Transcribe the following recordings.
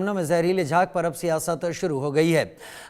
यमुना में जहरीले झाग पर अब सियासत शुरू हो गई है।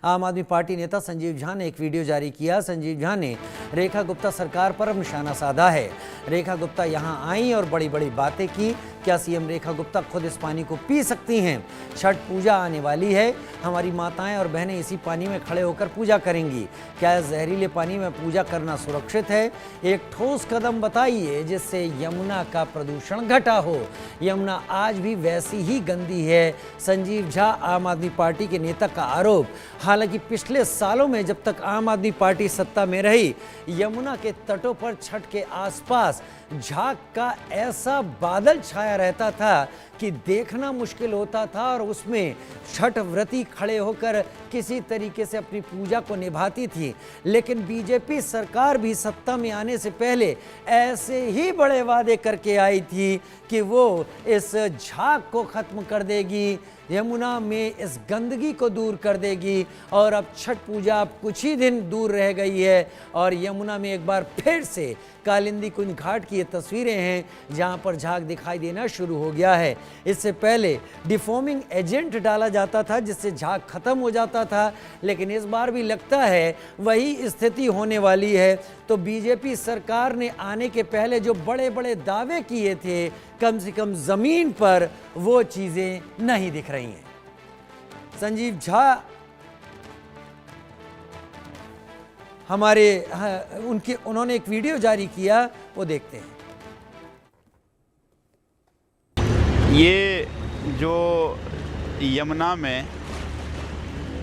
आम आदमी पार्टी नेता संजीव झा ने एक वीडियो जारी किया। संजीव झा ने रेखा गुप्ता सरकार पर अब निशाना साधा है। रेखा गुप्ता यहां आई और बड़ी बड़ी बातें की। क्या सीएम रेखा गुप्ता खुद इस पानी को पी सकती हैं? छठ पूजा आने वाली है, हमारी माताएं और बहनें इसी पानी में खड़े होकर पूजा करेंगी। क्या इस जहरीले पानी में पूजा करना सुरक्षित है? एक ठोस कदम बताइए जिससे यमुना का प्रदूषण घटा हो। यमुना आज भी वैसी ही गंदी है। संजीव झा आम आदमी पार्टी के नेता का आरोप। हालांकि पिछले सालों में जब तक आम आदमी पार्टी सत्ता में रही, यमुना के तटों पर छठ के आसपास झाग का ऐसा बादल छाया रहता था कि देखना मुश्किल होता था और उसमें छठ व्रती खड़े होकर किसी तरीके से अपनी पूजा को निभाती थी। लेकिन बीजेपी सरकार भी सत्ता में आने से पहले ऐसे ही बड़े वादे करके आई थी कि वो इस झाग को खत्म कर देगी, यमुना में इस गंदगी को दूर कर देगी। और अब छठ पूजा अब कुछ ही दिन दूर रह गई है और यमुना में एक बार फिर से कालिंदी कुंज घाट की ये तस्वीरें हैं जहां पर झाग दिखाई देना शुरू हो गया है। इससे पहले डिफॉर्मिंग एजेंट डाला जाता था जिससे झाग खत्म हो जाता था, लेकिन इस बार भी लगता है वही स्थिति होने वाली है। तो बीजेपी सरकार ने आने के पहले जो बड़े बड़े दावे किए थे, कम से कम जमीन पर वो चीजें नहीं दिख रही हैं। संजीव झा हमारे उन्होंने एक वीडियो जारी किया, वो देखते हैं। ये जो यमुना में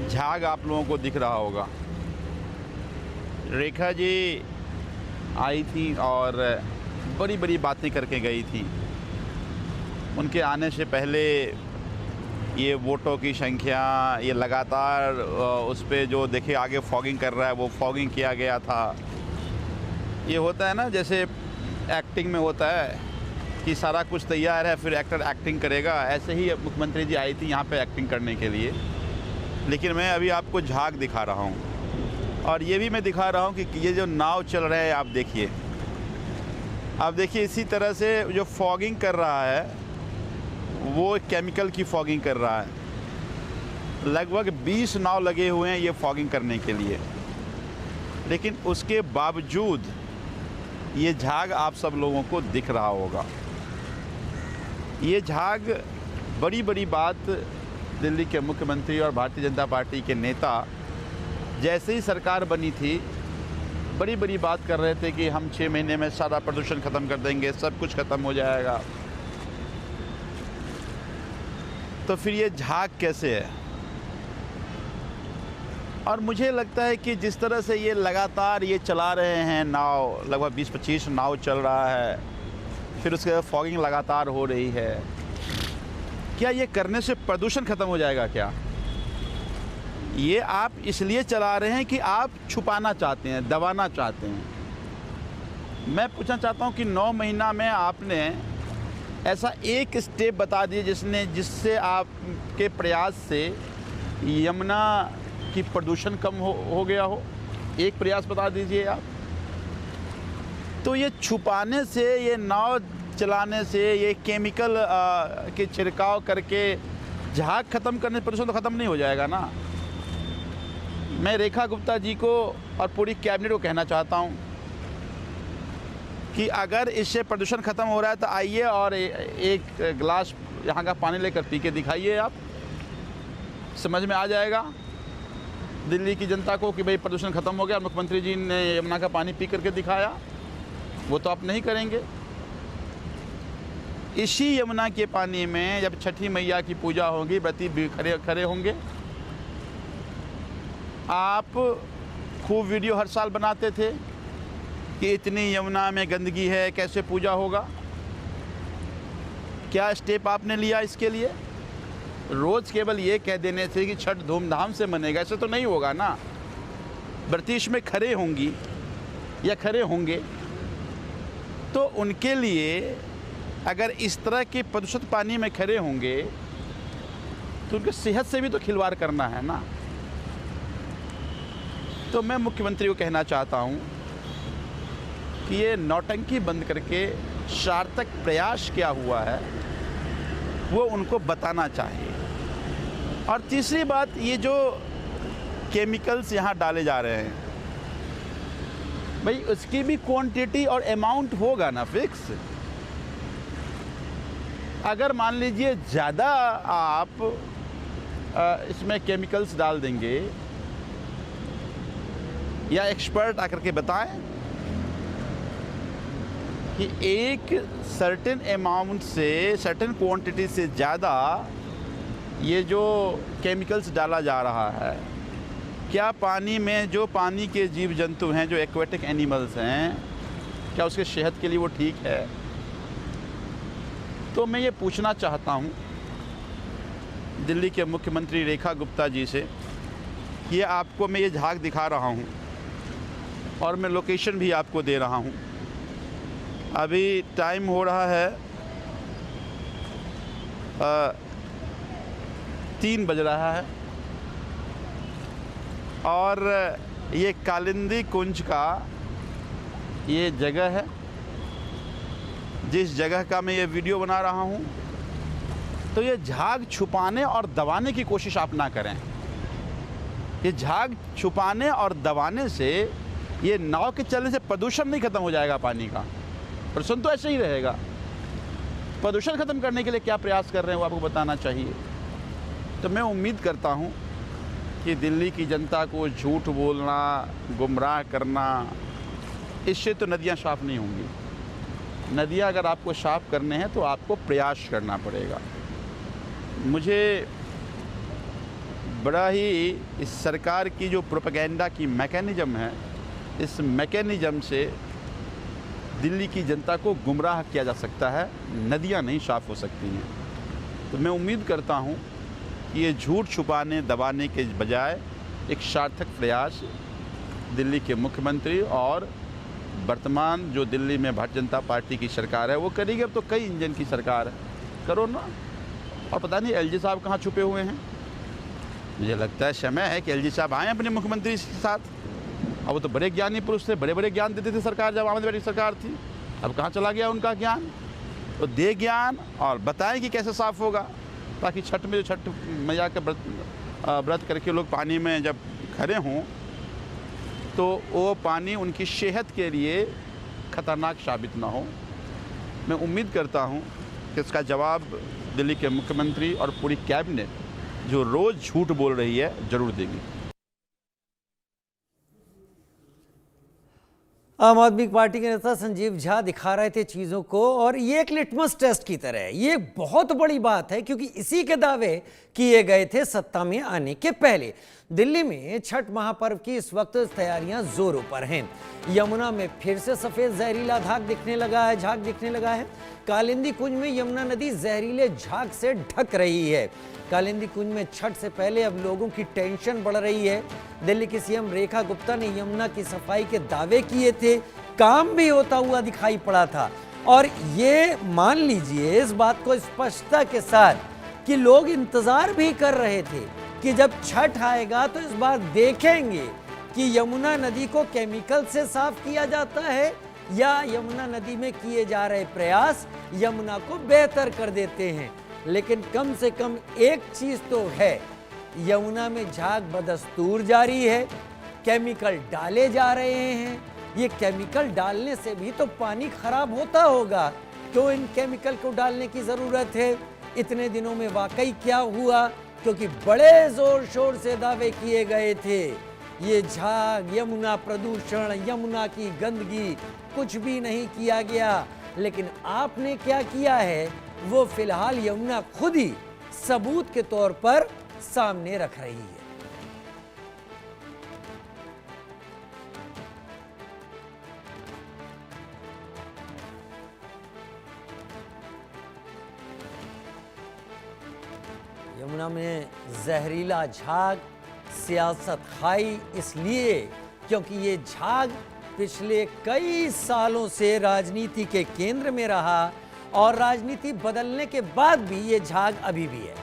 झाग आप लोगों को दिख रहा होगा, रेखा जी आई थी और बड़ी बड़ी बातें करके गई थी। उनके आने से पहले ये वोटों की संख्या, ये लगातार उस पर जो देखिए आगे फॉगिंग कर रहा है, वो फॉगिंग किया गया था। ये होता है ना, जैसे एक्टिंग में होता है कि सारा कुछ तैयार है, फिर एक्टर एक्टिंग करेगा। ऐसे ही मुख्यमंत्री जी आई थी यहाँ पे एक्टिंग करने के लिए। लेकिन मैं अभी आपको झाग दिखा रहा हूँ और ये भी मैं दिखा रहा हूँ कि ये जो नाव चल रहा है, आप देखिए, आप देखिए इसी तरह से जो फॉगिंग कर रहा है वो केमिकल की फॉगिंग कर रहा है। लगभग 20 नाव लगे हुए हैं ये फॉगिंग करने के लिए, लेकिन उसके बावजूद ये झाग आप सब लोगों को दिख रहा होगा। ये झाग बड़ी बड़ी बात दिल्ली के मुख्यमंत्री और भारतीय जनता पार्टी के नेता जैसे ही सरकार बनी थी, बड़ी बड़ी बात कर रहे थे कि हम 6 महीने में सारा प्रदूषण ख़त्म कर देंगे, सब कुछ ख़त्म हो जाएगा। तो फिर ये झाग कैसे है? और मुझे लगता है कि जिस तरह से ये लगातार ये चला रहे हैं नाव, लगभग 20-25 नाव चल रहा है, फिर उसके बाद फॉगिंग लगातार हो रही है, क्या ये करने से प्रदूषण ख़त्म हो जाएगा क्या? ये आप इसलिए चला रहे हैं कि आप छुपाना चाहते हैं, दबाना चाहते हैं। मैं पूछना चाहता हूँ कि 9 महीना में आपने ऐसा एक स्टेप बता दिए जिससे आपके प्रयास से यमुना की प्रदूषण कम हो गया हो। एक प्रयास बता दीजिए आप। तो ये छुपाने से, ये नाव चलाने से, ये केमिकल के छिड़काव करके झाग ख़त्म करने से प्रदूषण तो ख़त्म नहीं हो जाएगा ना। मैं रेखा गुप्ता जी को और पूरी कैबिनेट को कहना चाहता हूँ कि अगर इससे प्रदूषण ख़त्म हो रहा है तो आइए और एक गिलास यहाँ का पानी लेकर पी के दिखाइए। आप समझ में आ जाएगा दिल्ली की जनता को कि भाई प्रदूषण ख़त्म हो गया। मुख्यमंत्री जी ने यमुना का पानी पी करके दिखाया, वो तो आप नहीं करेंगे। इसी यमुना के पानी में जब छठी मैया की पूजा होगी, व्रती भी खड़े होंगे। आप खूब वीडियो हर साल बनाते थे कि इतनी यमुना में गंदगी है, कैसे पूजा होगा। क्या स्टेप आपने लिया इसके लिए? रोज़ केवल ये कह देने से कि छठ धूमधाम से मनेगा, ऐसे तो नहीं होगा ना। व्रतीश में खड़े होंगी या खड़े होंगे तो उनके लिए अगर इस तरह के प्रदूषित पानी में खड़े होंगे तो उनकी सेहत से भी तो खिलवाड़ करना है ना। तो मैं मुख्यमंत्री को कहना चाहता हूँ कि ये नौटंकी बंद करके सार्थक प्रयास क्या हुआ है वो उनको बताना चाहिए। और तीसरी बात, ये जो केमिकल्स यहाँ डाले जा रहे हैं भाई, उसकी भी क्वांटिटी और अमाउंट होगा ना फिक्स। अगर मान लीजिए ज़्यादा आप इसमें केमिकल्स डाल देंगे, या एक्सपर्ट आकर के बताएं कि एक सर्टेन अमाउंट से, सर्टेन क्वांटिटी से ज़्यादा ये जो केमिकल्स डाला जा रहा है, क्या पानी में जो पानी के जीव जंतु हैं, जो एक्वेटिक एनिमल्स हैं, क्या उसके सेहत के लिए वो ठीक है? तो मैं ये पूछना चाहता हूँ दिल्ली के मुख्यमंत्री रेखा गुप्ता जी से, ये आपको मैं ये झाग दिखा रहा हूँ और मैं लोकेशन भी आपको दे रहा हूँ। अभी टाइम हो रहा है 3 बज रहा है और ये कालिंदी कुंज का ये जगह है, जिस जगह का मैं ये वीडियो बना रहा हूँ। तो ये झाग छुपाने और दबाने की कोशिश आप ना करें। ये झाग छुपाने और दबाने से, ये नाव के चलने से प्रदूषण नहीं खत्म हो जाएगा पानी का, प्रदूषण तो ऐसे ही रहेगा। प्रदूषण खत्म करने के लिए क्या प्रयास कर रहे हैं वो आपको बताना चाहिए। तो मैं उम्मीद करता हूँ कि दिल्ली की जनता को झूठ बोलना, गुमराह करना, इससे तो नदियाँ साफ़ नहीं होंगी। नदियाँ अगर आपको साफ़ करने हैं तो आपको प्रयास करना पड़ेगा। मुझे बड़ा ही इस सरकार की जो प्रोपेगेंडा की मैकेनिज़्म है, इस मैकेनिज़्म से दिल्ली की जनता को गुमराह किया जा सकता है, नदियाँ नहीं साफ़ हो सकती हैं। तो मैं उम्मीद करता हूँ कि ये झूठ छुपाने दबाने के बजाय एक सार्थक प्रयास दिल्ली के मुख्यमंत्री और वर्तमान जो दिल्ली में भारतीय जनता पार्टी की सरकार है वो करेगी। अब तो कई इंजन की सरकार है, करो ना। और पता नहीं एलजी साहब कहाँ छुपे हुए हैं। मुझे लगता है समय है कि एलजी साहब आएँ अपने मुख्यमंत्री के साथ। अब वो तो बड़े ज्ञानी पुरुष थे, बड़े बड़े ज्ञान देते थे सरकार जब आम आदमी पार्टी सरकार थी। अब कहाँ चला गया उनका ज्ञान? तो दे ज्ञान और बताएं कि कैसे साफ़ होगा, ताकि छठ में जो छठ मैया के व्रत करके लोग पानी में जब खड़े हों तो वो पानी उनकी सेहत के लिए ख़तरनाक साबित ना हो। मैं उम्मीद करता हूँ कि इसका जवाब दिल्ली के मुख्यमंत्री और पूरी कैबिनेट जो रोज़ झूठ बोल रही है ज़रूर देगी। आम आदमी पार्टी के नेता संजीव झा दिखा रहे थे चीज़ों को, और ये एक लिटमस टेस्ट की तरह है। ये बहुत बड़ी बात है क्योंकि इसी के दावे किए गए थे सत्ता में आने के पहले। दिल्ली में छठ महापर्व की इस वक्त तैयारियां जोरों पर हैं। यमुना में फिर से सफ़ेद जहरीला झाग दिखने लगा है। कालिंदी कुंज में यमुना नदी जहरीले झाग से ढक रही है। कालिंदी कुंज में छठ से पहले अब लोगों की टेंशन बढ़ रही है। दिल्ली की सीएम रेखा गुप्ता ने यमुना की सफाई के दावे किए थे, काम भी होता हुआ दिखाई पड़ा था। और ये मान लीजिए इस बात को स्पष्टता के साथ कि लोग इंतजार भी कर रहे थे कि जब छठ आएगा तो इस बार देखेंगे कि यमुना नदी को केमिकल से साफ किया जाता है या यमुना नदी में किए जा रहे प्रयास यमुना को बेहतर कर देते हैं। लेकिन कम से कम एक चीज तो है, यमुना में झाग बदस्तूर जारी है, केमिकल डाले जा रहे हैं। ये केमिकल डालने से भी तो पानी खराब होता होगा, क्यों इन केमिकल को डालने की जरूरत है? इतने दिनों में वाकई क्या हुआ? क्योंकि बड़े जोर शोर से दावे किए गए थे ये झाग, यमुना प्रदूषण, यमुना की गंदगी, कुछ भी नहीं किया गया। लेकिन आपने क्या किया है वो फिलहाल यमुना खुद ही सबूत के तौर पर सामने रख रही है। यमुना में जहरीला झाग सियासत खाई इसलिए क्योंकि ये झाग पिछले कई सालों से राजनीति के केंद्र में रहा और राजनीति बदलने के बाद भी ये झाग अभी भी है।